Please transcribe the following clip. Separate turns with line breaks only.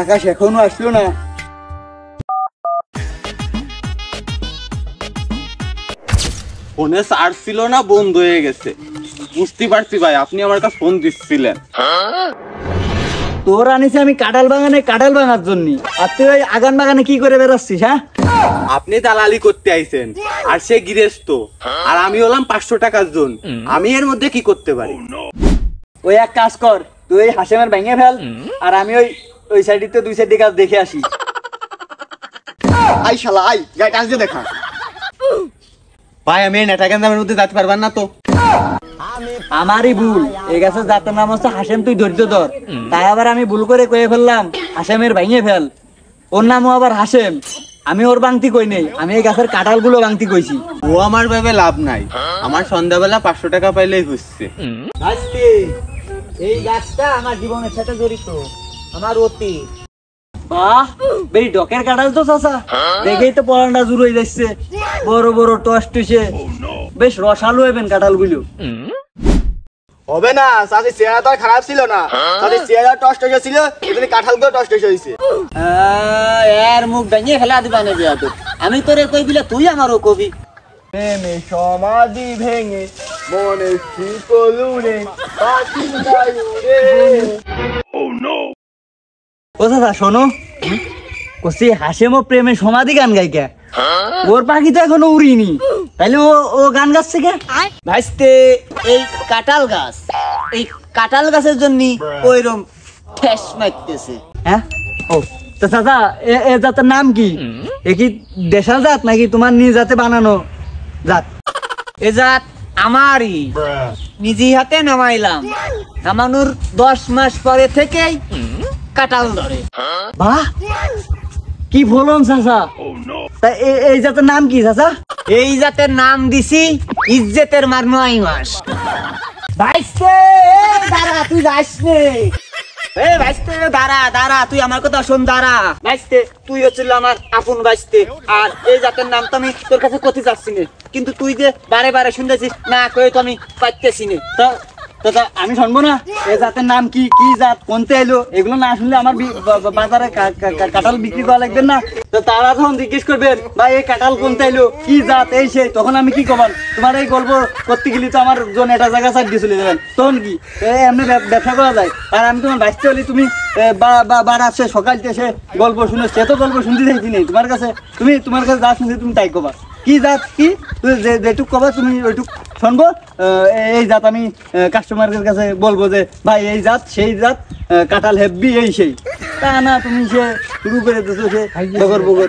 আকাশ এখনো আসলো না।
ফোনে চার্জ ছিল না, বন্ধ হয়ে গেছে। বুঝতে পারছি ভাই, আপনি আমার কাছে ফোন দিচ্ছিলেন।
তোর আনিছে আমি কাঁঠাল বাগানে কাঁঠাল ভাঙার জন্য, আর তুই ওই আগান বাগানে কি করে বেরোচ্ছিস? হ্যাঁ,
আপনি দালালি করতে আইছেন, আর সে গৃহস্থ, আর আমি হলাম 500 টাকার জন। আমি এর মধ্যে কি করতে পারি?
ওই এক কাজ কর, তুই ওই হাসেমের ভেঙে ফেল, আর আমি ওই সাইডে দুই সাইডে কাজ দেখে আসি।
আই শালা আই, গাইড আসছে দেখা। ভাই আমি এই নেটা গেন্দামের মধ্যে যেতে পারবেন না তো?
আমারই ভুল, এই গাছের জাতের নাম হচ্ছে হাসেম, তুই ধৈর্য ধর। তাই আবার আমি ভুল করে কয়ে ফেললাম হাসেমের ভেঙে ফেল। ওর নামও আবার হাসেম, আমি ওর বাংতি কই নেই, আমি এই গাছের কাঁঠাল গুলো বাংতি কইছি।
ও আমার ভেবে লাভ নাই, আমার সন্ধ্যাবেলা 500 টাকা পাইলেই হচ্ছে।
এই গাছটা আমার জীবনের সাথে জড়িত, আমার অতি। বাহ, বেশ ডকের কাঁঠাল তো চাচা, দেখেই তো পরানটা জুড়ে হয়ে যাচ্ছে। বড় বড় টস টসে, বেশ রসালো হইবেন কাঁঠাল গুলো।
হবে না, চাচি চেহারা তো আর খারাপ ছিল না, চাচি চেহারা টস টস ছিল, এখানে কাঁঠাল গুলো টস টস হয়েছে।
এর মুখ ভেঙে ফেলা দিবা না দিয়া তো, আমি তোরে কই বিলে তুই আমারও কবি।
প্রেমে সমাধি ভেঙে মনে শিকলুরে পাখি যায় উড়ে।
ও চাচা শোনো, কসি হাসেমও প্রেমে সমাধি গান গাইকা, ওর পাখি তো এখনো উড়িনি, তাইলে ও গান গাচ্ছে কে? ভাইস্তে, এই কাঁঠাল গাছ, এই কাঁঠাল গাছের জন্য ওইরকম ঠেস মারতেছে। হ্যাঁ, ও তো চাচা এ জাতের নাম কি? এ কি দেশাল জাত নাকি তোমার নিজ জাতে বানানো জাত? এ জাত আমারই, নিজেই হাতে নামাইলাম। নামানোর 10 মাস পরে থেকেই কাঁঠাল ধরে। বাহ, কি বলুন চাচা, তা এই জাতের নাম কি চাচা? এই জাতের নাম দিছি ইজ্জতের মার 9 মাস। ভাইস্তে দাঁড়া, তুই যাস নে। ভাইস্তে দাঁড়া, তুই আমার কথা শোন, দাঁড়া। ভাইস্তে, তুই হচ্ছিল আমার আপন ভাইস্তে, আর এই জাতের নাম তো আমি তোর কাছে করতে চাচ্ছি না, কিন্তু তুই যে বারে বারে শুনতেছিস না কয়ে তো আমি পাইতেছি না। তো আমি শুনবো না এই জাতের নাম কি, কি জাত, কোনতে এলো, এগুলো না শুনলে আমার বাজারে কাঁঠাল বিক্রি করা লাগবে না। তো তারা যখন জিজ্ঞেস করবেন ভাই এই কাঁঠাল কোনতে এলো, কি জাত, এই সে, তখন আমি কি করবেন? তোমার এই গল্প করতে গেলে তো আমার জন এটা জায়গা সাইড দিয়ে চলে যাবেন, তখন কি এমনি ব্যবসা করা যায়? আর আমি তোমার বাইসতে হলে তুমি বার আসে সকাল এসে গল্প শুনে, সে তো গল্প শুনতে চাইছি নেই তোমার কাছে, তোমার কাছে যা শুনছি তুমি তাই কবা। কি জাত কি, তুই যেটুক কবা তুমি ওইটুক শুনবো। এই জাত আমি কাস্টমারের কাছে বলবো যে ভাই এই জাত সেই জাত, কাঁঠাল হেব্বি এই সেই, তা না তুমি সে শুরু করে দিছো সে বগর বগর।